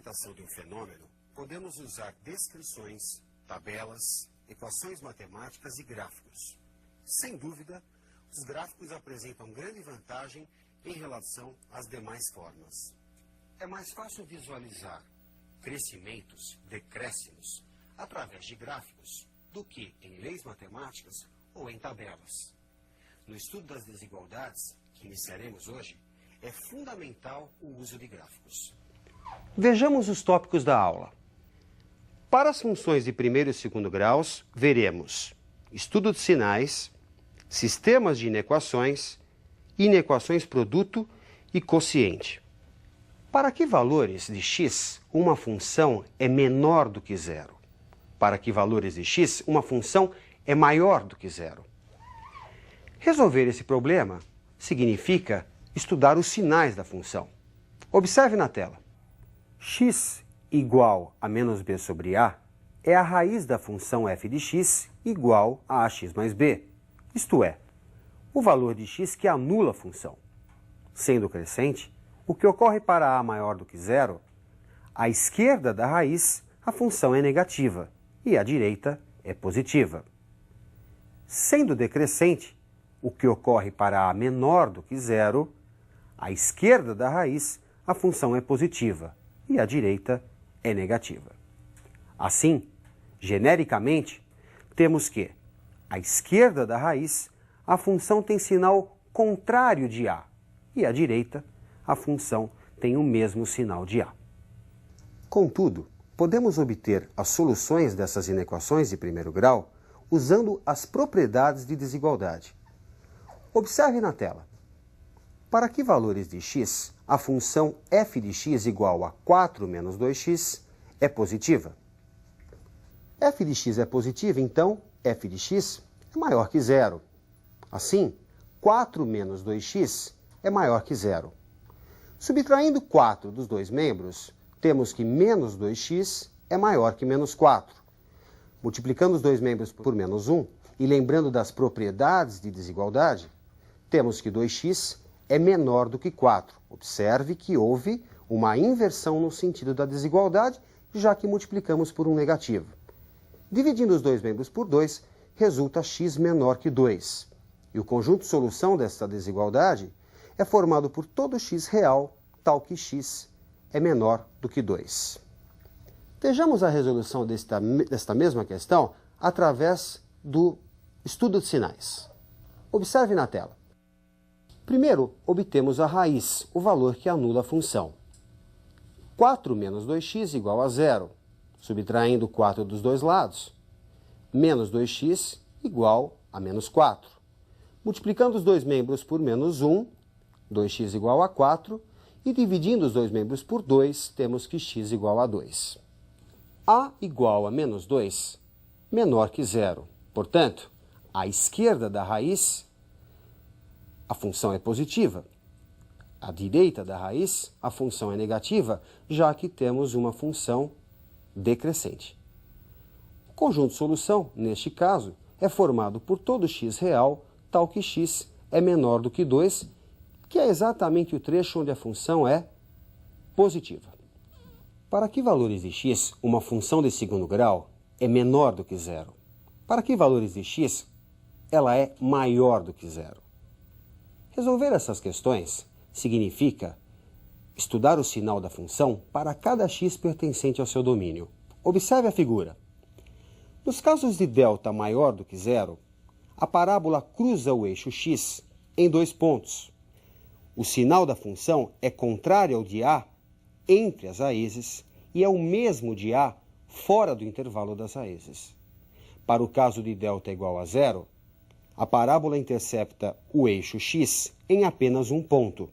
representação de um fenômeno, podemos usar descrições, tabelas, equações matemáticas e gráficos. Sem dúvida, os gráficos apresentam grande vantagem em relação às demais formas. É mais fácil visualizar crescimentos, decréscimos, através de gráficos, do que em leis matemáticas ou em tabelas. No estudo das desigualdades, que iniciaremos hoje, é fundamental o uso de gráficos. Vejamos os tópicos da aula. Para as funções de primeiro e segundo graus, veremos estudo de sinais, sistemas de inequações, inequações produto e quociente. Para que valores de x uma função é menor do que zero? Para que valores de x uma função é maior do que zero? Resolver esse problema significa estudar os sinais da função. Observe na tela. X igual a menos b sobre a é a raiz da função f de x igual a ax mais b, isto é, o valor de x que anula a função. Sendo crescente, o que ocorre para a maior do que zero, à esquerda da raiz a função é negativa e à direita é positiva. Sendo decrescente, o que ocorre para a menor do que zero, à esquerda da raiz a função é positiva e à direita é negativa. Assim, genericamente, temos que, à esquerda da raiz, a função tem sinal contrário de a e à direita, a função tem o mesmo sinal de a. Contudo, podemos obter as soluções dessas inequações de primeiro grau usando as propriedades de desigualdade. Observe na tela. Para que valores de x a função f de x igual a 4 menos 2x é positiva? F de x é positiva, então f de x é maior que zero. Assim, 4 menos 2x é maior que zero. Subtraindo 4 dos dois membros, temos que menos 2x é maior que menos 4. Multiplicando os dois membros por menos 1 e lembrando das propriedades de desigualdade, temos que 2x é menor do que 4. Observe que houve uma inversão no sentido da desigualdade, já que multiplicamos por um negativo. Dividindo os dois membros por 2, resulta x menor que 2. E o conjunto solução desta desigualdade é formado por todo x real, tal que x é menor do que 2. Vejamos a resolução desta mesma questão através do estudo de sinais. Observe na tela. Primeiro, obtemos a raiz, o valor que anula a função. 4 menos 2x igual a zero, subtraindo 4 dos dois lados. Menos 2x igual a menos 4. Multiplicando os dois membros por menos 1, 2x igual a 4, e dividindo os dois membros por 2, temos que x igual a 2. A igual a menos 2, menor que zero. Portanto, à esquerda da raiz, a função é positiva. À direita da raiz, a função é negativa, já que temos uma função decrescente. O conjunto de solução, neste caso, é formado por todo x real, tal que x é menor do que 2, que é exatamente o trecho onde a função é positiva. Para que valores de x uma função de segundo grau é menor do que zero? Para que valores de x ela é maior do que zero? Resolver essas questões significa estudar o sinal da função para cada x pertencente ao seu domínio. Observe a figura. Nos casos de delta maior do que zero, a parábola cruza o eixo x em dois pontos. O sinal da função é contrário ao de a entre as raízes e é o mesmo de a fora do intervalo das raízes. Para o caso de delta igual a zero, a parábola intercepta o eixo x em apenas um ponto.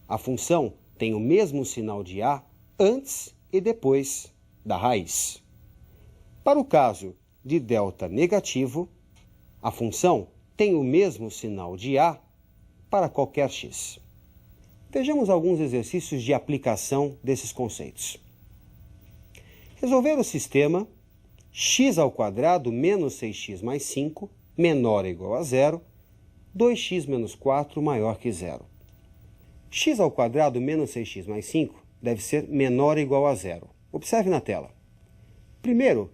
A função tem o mesmo sinal de a antes e depois da raiz. Para o caso de delta negativo, a função tem o mesmo sinal de a para qualquer x. Vejamos alguns exercícios de aplicação desses conceitos. Resolver o sistema x² menos 6x mais 5 menor ou igual a zero, 2x menos 4 maior que zero. X² menos 6x mais 5 deve ser menor ou igual a zero. Observe na tela. Primeiro,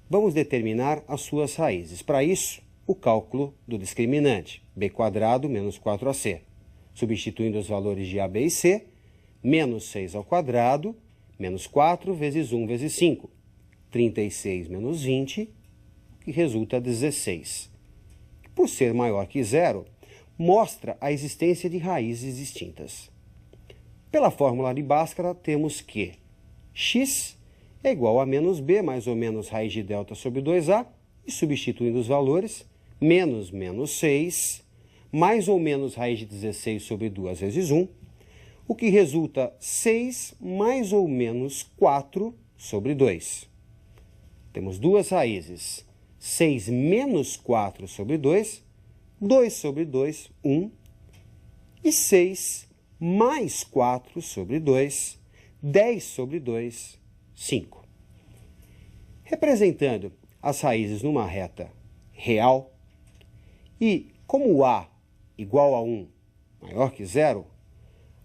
vamos determinar as suas raízes. Para isso, o cálculo do discriminante, b² menos 4ac. Substituindo os valores de a, b e c, menos 6 ao quadrado, menos 4 vezes 1 vezes 5. 36 menos 20, que resulta 16. Por ser maior que zero, mostra a existência de raízes distintas. Pela fórmula de Bhaskara, temos que x é igual a menos b mais ou menos raiz de delta sobre 2a, e substituindo os valores, menos 6, mais ou menos raiz de 16 sobre 2 vezes 1, o que resulta 6 mais ou menos 4 sobre 2. Temos duas raízes, 6 menos 4 sobre 2, 2 sobre 2, 1, e 6 mais 4 sobre 2, 10 sobre 2, 5. Representando as raízes numa reta real, e como a igual a 1 maior que zero,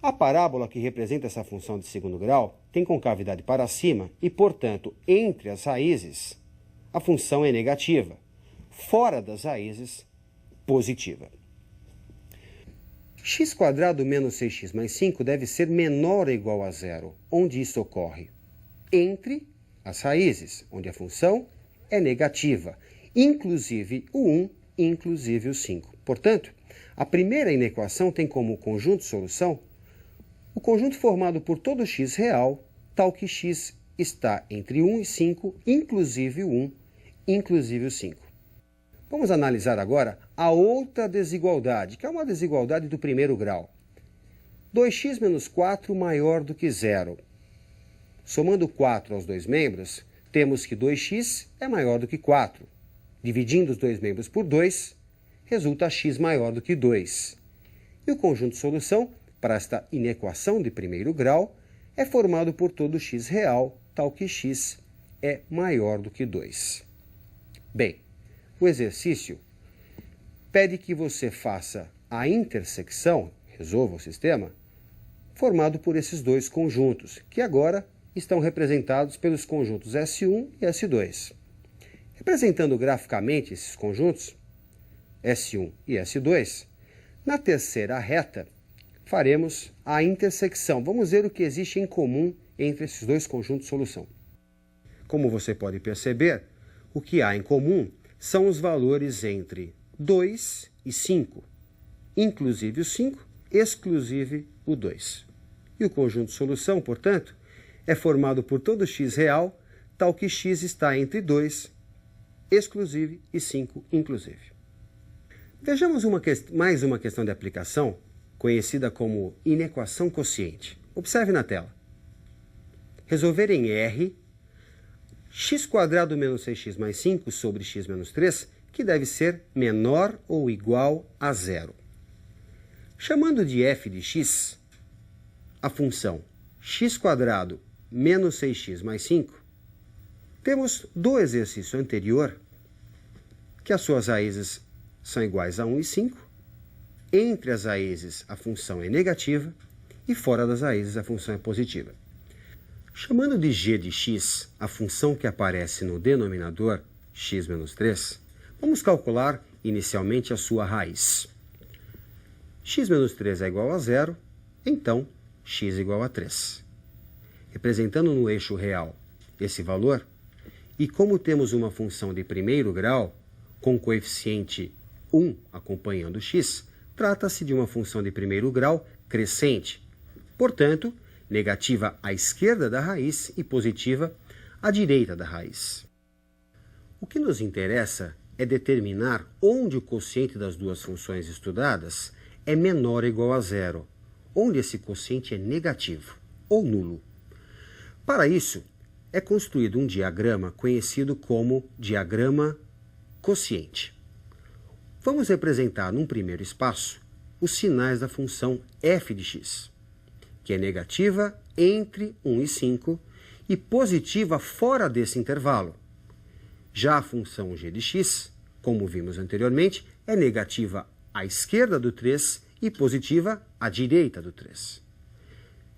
a parábola que representa essa função de segundo grau tem concavidade para cima e, portanto, entre as raízes, a função é negativa. Fora das raízes, positiva. x² menos 6x mais 5 deve ser menor ou igual a zero. Onde isso ocorre? Entre as raízes, onde a função é negativa, inclusive o 1, inclusive o 5. Portanto, a primeira inequação tem como conjunto solução o conjunto formado por todo x real, tal que x está entre 1 e 5, inclusive o 1, inclusive o 5. Vamos analisar agora a outra desigualdade, que é uma desigualdade do primeiro grau. 2x menos 4 maior do que zero. Somando 4 aos dois membros, temos que 2x é maior do que 4. Dividindo os dois membros por 2, resulta x maior do que 2. E o conjunto de solução para esta inequação de primeiro grau é formado por todo x real, tal que x é maior do que 2. Bem, o exercício pede que você faça a intersecção, resolva o sistema, formado por esses dois conjuntos, que agora estão representados pelos conjuntos S1 e S2. Representando graficamente esses conjuntos, S1 e S2, na terceira reta, faremos a intersecção. Vamos ver o que existe em comum entre esses dois conjuntos de solução. Como você pode perceber, o que há em comum são os valores entre 2 e 5, inclusive o 5, exclusive o 2. E o conjunto de solução, portanto, é formado por todo x real, tal que x está entre 2, exclusive, e 5, inclusive. Vejamos mais uma questão de aplicação, conhecida como inequação quociente. Observe na tela. Resolver em R, x² menos 6x mais 5 sobre x menos 3, que deve ser menor ou igual a zero. Chamando de f de x, a função x² menos 6x mais 5, temos do exercício anterior que as suas raízes são iguais a 1 e 5, entre as raízes a função é negativa e fora das raízes a função é positiva. Chamando de g de x a função que aparece no denominador, x menos 3, vamos calcular inicialmente a sua raiz. X menos 3 é igual a zero, então x igual a 3. Representando no eixo real esse valor, e como temos uma função de primeiro grau, com coeficiente 1 acompanhando x, trata-se de uma função de primeiro grau crescente, portanto, negativa à esquerda da raiz e positiva à direita da raiz. O que nos interessa é determinar onde o quociente das duas funções estudadas é menor ou igual a zero, onde esse quociente é negativo ou nulo. Para isso, é construído um diagrama conhecido como diagrama quociente. Vamos representar num primeiro espaço os sinais da função f de x, que é negativa entre 1 e 5 e positiva fora desse intervalo. Já a função g de x, como vimos anteriormente, é negativa à esquerda do 3 e positiva à direita do 3.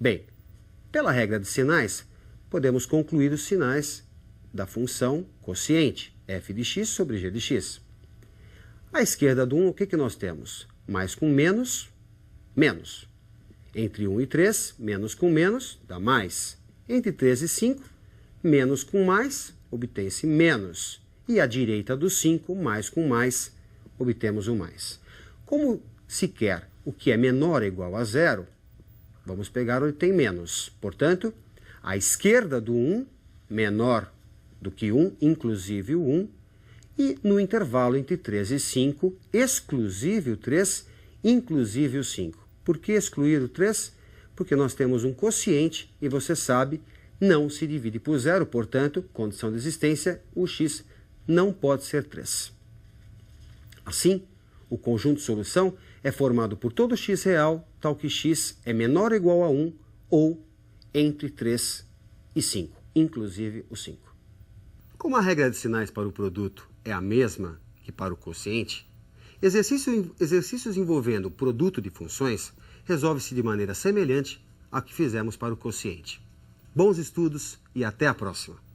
Bem, Pela regra de sinais, podemos concluir os sinais da função quociente, f de x sobre g de x. À esquerda do 1, o que nós temos? Mais com menos, menos. Entre 1 e 3, menos com menos, dá mais. Entre 3 e 5, menos com mais, obtém-se menos. E à direita do 5, mais com mais, obtemos o mais. Como se quer o que é menor ou igual a zero, vamos pegar onde tem menos. Portanto, à esquerda do 1, menor do que 1, inclusive o 1, e no intervalo entre 3 e 5, exclusive o 3, inclusive o 5. Por que excluir o 3? Porque nós temos um quociente e você sabe, não se divide por zero, portanto, condição de existência, o x não pode ser 3. Assim, o conjunto de solução é formado por todo x real, tal que x é menor ou igual a 1 ou entre 3 e 5, inclusive o 5. Como a regra de sinais para o produto é a mesma que para o quociente, exercícios envolvendo o produto de funções resolve-se de maneira semelhante à que fizemos para o quociente. Bons estudos e até a próxima!